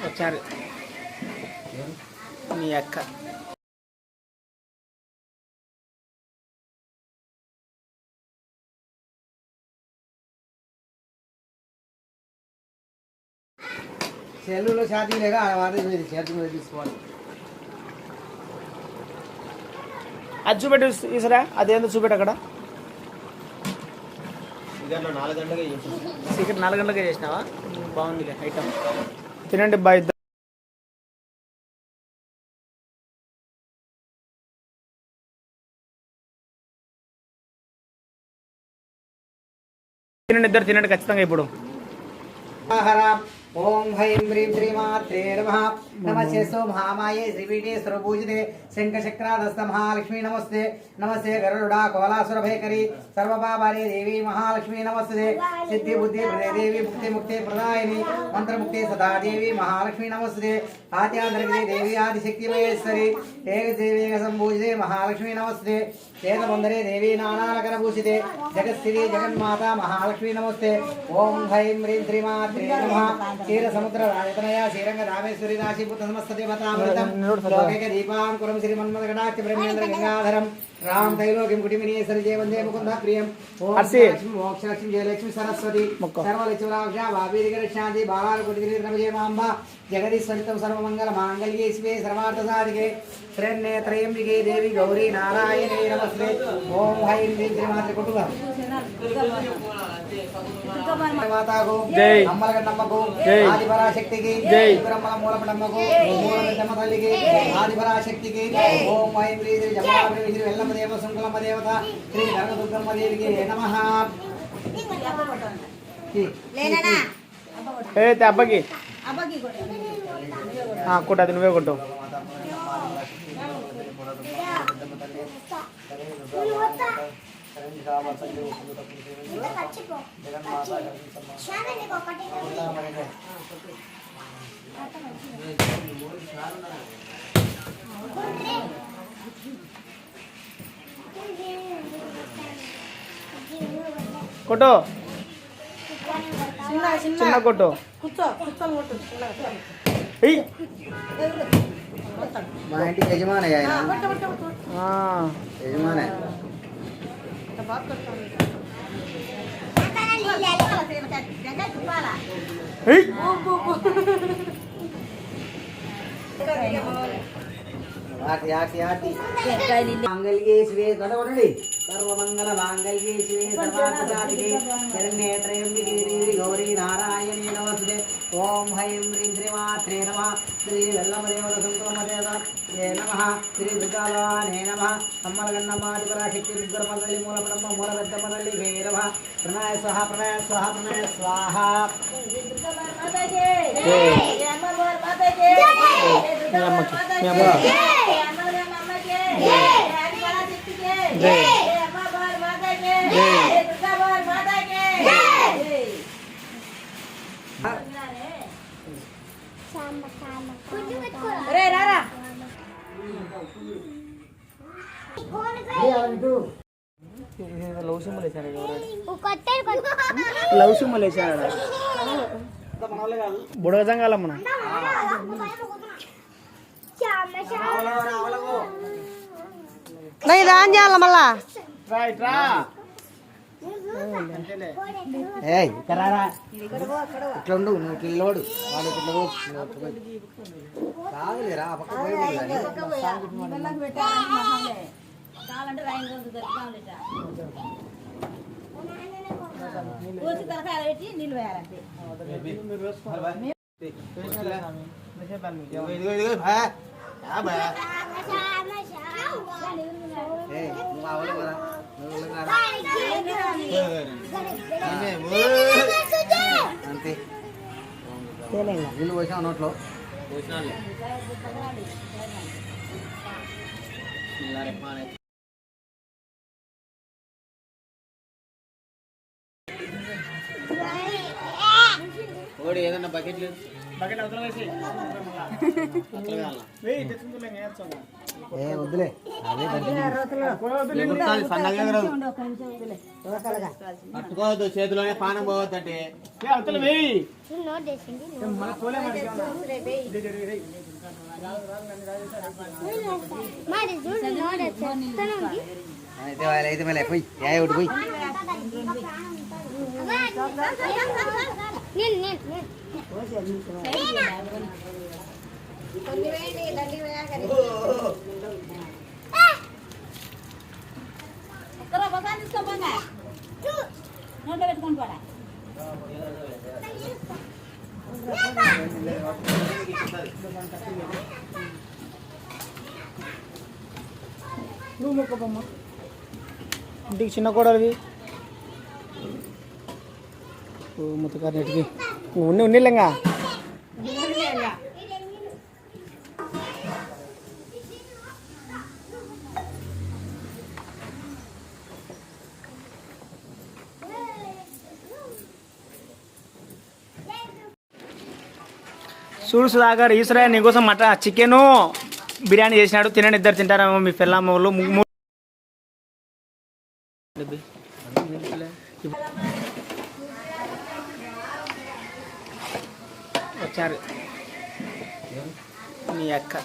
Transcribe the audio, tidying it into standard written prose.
వచ్చారు మీ అక్క సెల్లులో ఛార్జింగ్ లేక ఛార్జింగ్ తీసుకోవాలి. అది చూపెట్టు ఈసరా అదేందో చూపెట్టు అక్కడ. సీక్రెట్ 4 గంటలకే చేసినావా? బాగుందిలే ఐటమ్. తినండి బాయ్. తినండి, ఇద్దరు తినండి ఖచ్చితంగా. ఇప్పుడు ఓం హ్రీం హ్రీం శ్రీమాత్రే నమః. నమస్తే సోమహామాయే శ్రీపీఠే స్వరపూజితే శంఖచక్రాధస్థ మహాలక్ష్మీ నమస్తే. నమస్తే గరుడా కోలాసురభయకరి సర్వపాపారే దేవి మహాలక్ష్మీ నమస్తే. సిద్ధి బుద్ధి ప్రదే దేవి ముక్తి ముక్తి ప్రదాయిని మంత్రముక్తి సదా దేవి మహాలక్ష్మీ నమస్తే. ఆద్యాంతరికే దేవి ఆదిశక్తి మహేశ్వరి ఏకదేవేక సంభూజితే మహాలక్ష్మీ నమస్తే. వేదమందరే దేవి నానాలకర భూషితే జగత్స్థితి జగన్మాత మహాలక్ష్మీ నమస్తే. ఓం హ్రీం హ్రీం శ్రీమాత్రే నమః. క్షీర సముద్ర రాజతనయ శ్రీరంగ రామేశ్వరి రాశిపుత సమస్త దేవతామృతం లోకైక దీపాంకురం శ్రీమన్మద గణాఖ్య బ్రహ్మేంద్ర గంగాధరం రామ్ తైలోకిం కుటిమినీశ్వరి జయ వందే ముకుంద ప్రియం. ఓం లక్ష్మి మోక్షలక్ష్మి జయలక్ష్మి సరస్వతి సర్వలక్ష్మీరాక్ష భావీరిగరక్షాంతి బాలాల కుటిగిరి మాంబ జగదీశ్వరితం సర్వమంగళ మాంగళ్యే శివే సర్వార్థ సాధికే శరణ్యే త్రయంబికే దేవి గౌరీ నారాయణే నమస్తే. ఓం హ్రీం హ్రీం శ్రీమాత్రే కుటుంబ మాతాకు అమ్మలగడ్డమ్మకు ఆదిపరాశక్తికి బ్రహ్మల మూలపడమ్మకు మూలపెద్దమ్మ తల్లికి ఆదిపరాశక్తికి ఓం హ్రీం హ్రీం శ్రీ జమ్మలాభి శ్రీ వెల్లమ్మ దేవ శృంఖలమ్మ దేవత శ్రీ కనకదుర్గమ్మ దేవికి నమః. అబ్బకి కొట్టు, అది నువ్వే కొట్టు. కొట్టు, చిన్న కొట్టు. మా ఇంటికి యజమానయ్య యజమానే. మాంగళ్యే శివే గడవడండి సర్వమంగళ మాంగళ్యే శివే సర్వార్థసాధికే శరణ్యే త్రయంబికే దేవి గౌరీ నారాయణే నమస్తే. ఓం హ్రీం హ్రీం శ్రీమాత్రే నమః. శ్రీ వెల్లమదేవత శంకరమదేవతే నమః. శ్రీ దుర్గావానే నమః. అమ్మలగన్నమాదిపరాశక్తి దుర్గమల్లి మూలపడమ్మ మూలపెద్దమ్మల్లి హే నమః. ప్రణాయ స్వాహ ప్రణాయ స్వాహ ప్రణాయ స్వాహ. లవ్ సింబల్ వేసాడు, లవ్ సింబల్ వేసాడు. బుడగజంగాల మన రాన్ చేయాల మళ్ళా ఇట్లా ఉండు, నువ్వు ఇట్లా లోడు వాడు ఇట్లా కాదులేరా పక్క పోయి నీళ్ళు వేయాలంటే అంతే నీళ్ళు పోసా నోట్లో ఓడి ఏదన్నా బకెట్ లేదు. ఏ వద్దులే పట్టుకోవద్దు చేతిలోనే పానం పోవద్దంటే అయితే మళ్ళీ పోయి ఏ ఒకటి పోయి నోట్లో పెట్టుకొని పోరా నువ్వు మొక్కబొమ్మ ఇంటికి చిన్న కోడలివి ముత్తగారింటికి ఉన్నిలేంగా చూడు సుధాకర్ ఈశ్వరయ్య నీకోసం చికెను బిర్యానీ చేసినాడు తినండి ఇద్దరు తింటారేమో మీ పిల్లమ్మ వాళ్ళు వచ్చారు మీ అక్క